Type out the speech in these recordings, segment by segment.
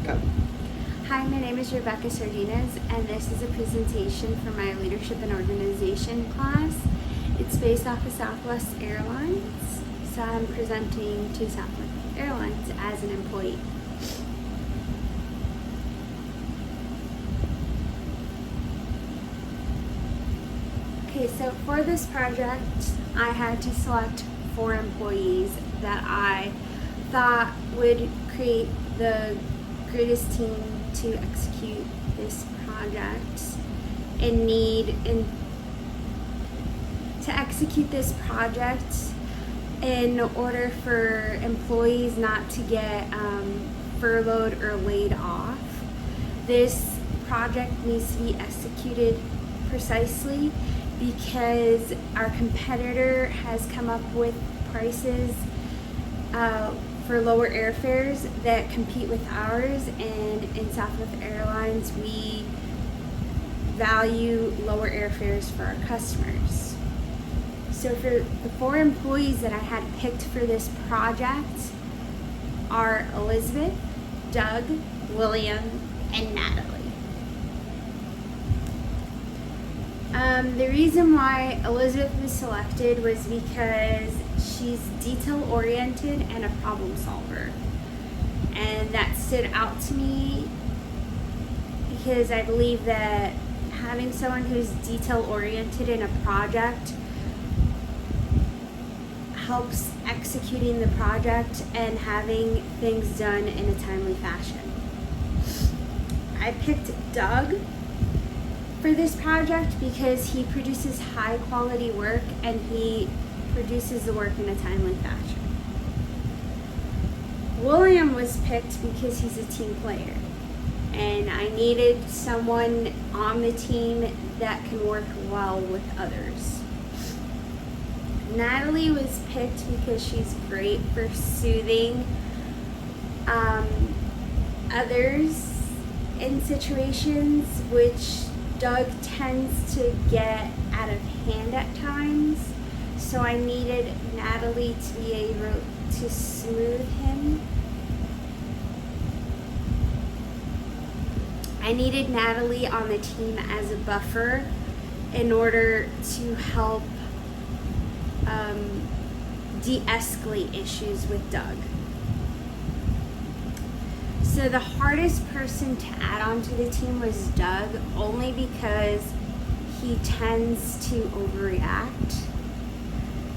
Go. Hi, my name is Rebecca Sardinas, and this is a presentation for my Leadership and Organization class. It's based off of Southwest Airlines, so I'm presenting to Southwest Airlines as an employee. Okay, so for this project, I had to select 4 employees that I thought would create the greatest team to execute this project to execute this project in order for employees not to get furloughed or laid off. This project needs to be executed precisely because our competitor has come up with prices for lower airfares that compete with ours, and in Southwest Airlines we value lower airfares for our customers. So for the 4 employees that I had picked for this project are Elizabeth, Doug, William, and Natalie. The reason why Elizabeth was selected was because she's detail-oriented and a problem solver. And that stood out to me because I believe that having someone who's detail-oriented in a project helps executing the project and having things done in a timely fashion. I picked Doug for this project because he produces high quality work and he produces the work in a timely fashion. William was picked because he's a team player and I needed someone on the team that can work well with others. Natalie was picked because she's great for soothing others in situations which Doug tends to get out of hand at times, so I needed Natalie to be able to soothe him. I needed Natalie on the team as a buffer in order to help de-escalate issues with Doug. So the hardest person to add on to the team was Doug, only because he tends to overreact.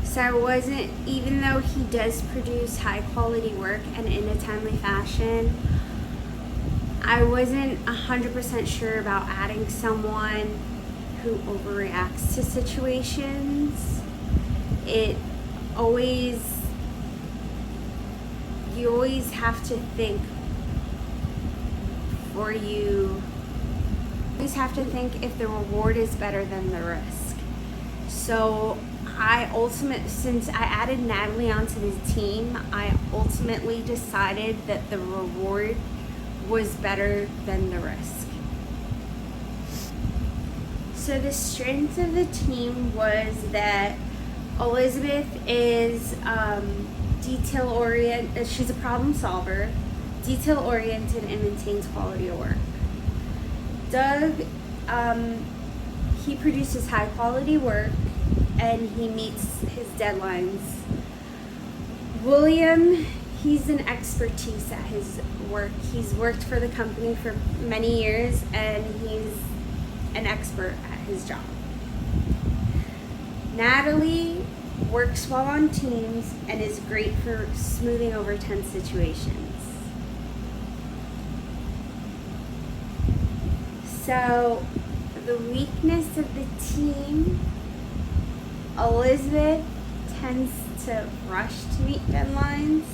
So I wasn't, even though he does produce high quality work and in a timely fashion, I wasn't 100% sure about adding someone who overreacts to situations. You always have to think if the reward is better than the risk. So since I added Natalie onto the team, I ultimately decided that the reward was better than the risk. So the strength of the team was that Elizabeth is detail-oriented, she's a problem solver, detail-oriented, and maintains quality of work. Doug, he produces high-quality work and he meets his deadlines. William, he's an expertise at his work. He's worked for the company for many years and he's an expert at his job. Natalie works well on teams and is great for smoothing over tense situations. So the weakness of the team, Elizabeth tends to rush to meet deadlines,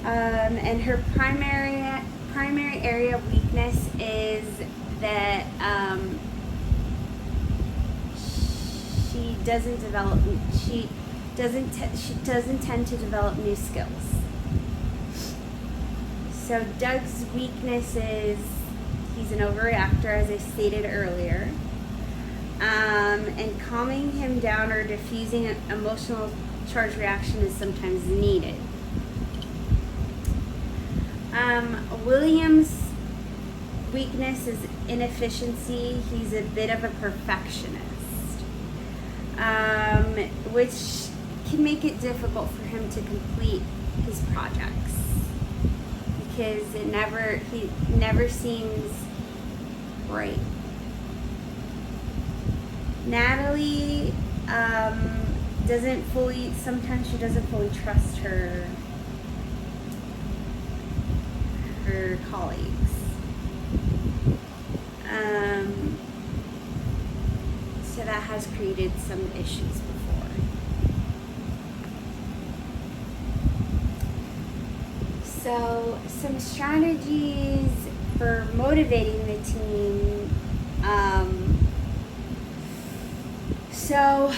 and her primary area of weakness is that she doesn't tend to develop new skills. So Doug's weakness is he's an overreactor, as I stated earlier, and calming him down or diffusing an emotional charge reaction is sometimes needed. William's weakness is inefficiency. He's a bit of a perfectionist, which can make it difficult for him to complete his projects because he never seems right. Natalie sometimes she doesn't fully trust her colleagues. So that has created some issues before. So some strategies for motivating the team. So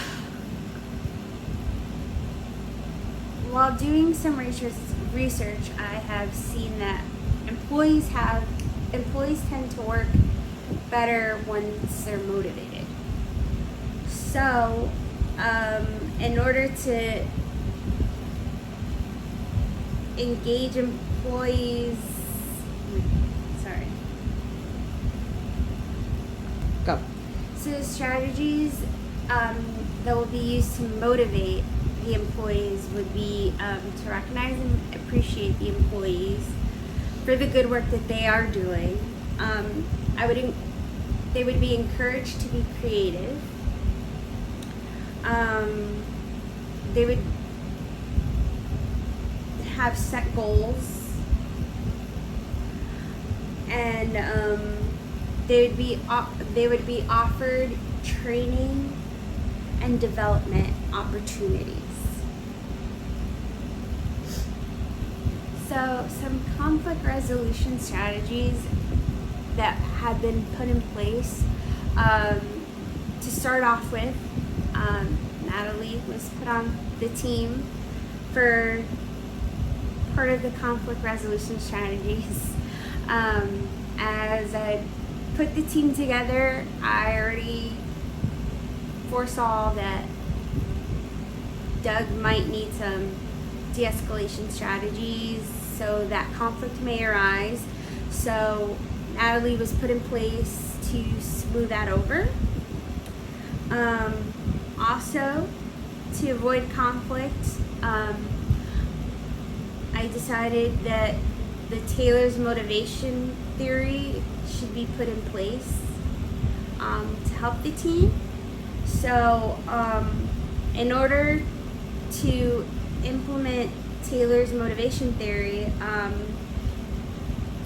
while doing some research, I have seen that employees tend to work better once they're motivated. So, in order to engage employees, Go. So the strategies that will be used to motivate the employees would be to recognize and appreciate the employees for the good work that they are doing. They would be encouraged to be creative. They would have set goals, and they would be offered training and development opportunities. So some conflict resolution strategies that have been put in place. To start off with, Natalie was put on the team for part of the conflict resolution strategies. As I put the team together, I already foresaw that Doug might need some de-escalation strategies so that conflict may arise. So Natalie was put in place to smooth that over. Also, to avoid conflict, I decided that the Taylor's motivation theory should be put in place to help the team. So, in order to implement Taylor's motivation theory,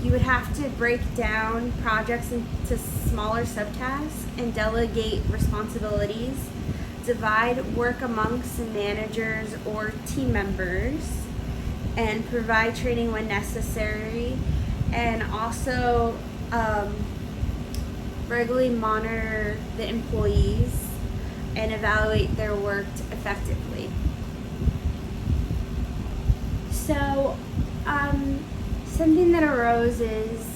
you would have to break down projects into smaller subtasks and delegate responsibilities, divide work amongst managers or team members, and provide training when necessary, and also regularly monitor the employees and evaluate their work effectively. So, something that arose is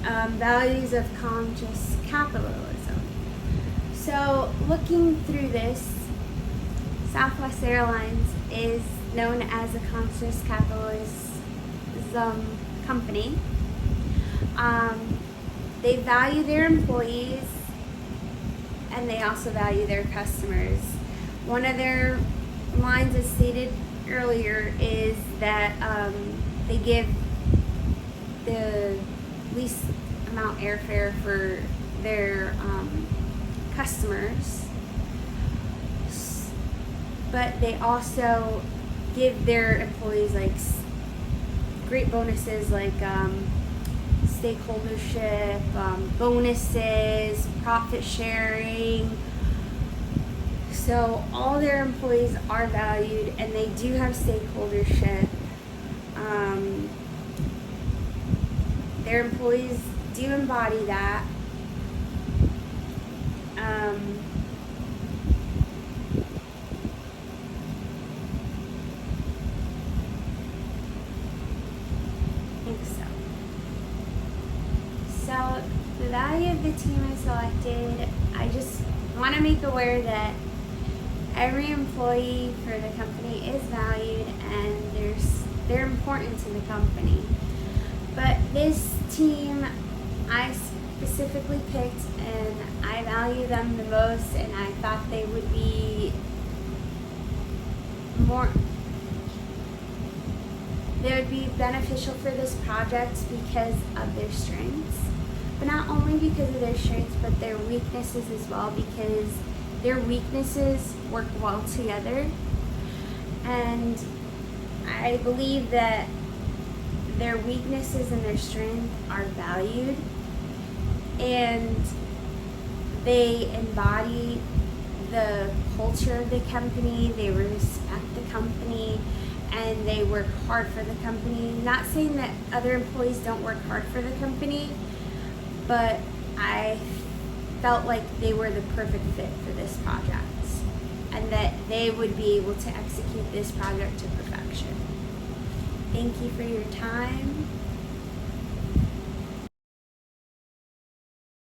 values of conscious capitalism. So, looking through this, Southwest Airlines is known as a conscious capitalism company. They value their employees and they also value their customers. One of their lines, as stated earlier, is that they give the least amount airfare for their customers, but they also give their employees like great bonuses like stakeholdership, bonuses, profit sharing. So all their employees are valued and they do have stakeholdership. Their employees do embody that. I think so. So the value of the team I selected, I just want to make aware that every employee for the company is valued and they're important to the company. But this team I specifically picked, and I value them the most, and I thought they would be beneficial for this project because of their strengths. But not only because of their strengths, but their weaknesses as well, because their weaknesses work well together. And I believe that their weaknesses and their strengths are valued, and they embody the culture of the company, they respect the company, and they work hard for the company. Not saying that other employees don't work hard for the company, but I felt like they were the perfect fit for this project, and that they would be able to execute this project to perfection. Thank you for your time.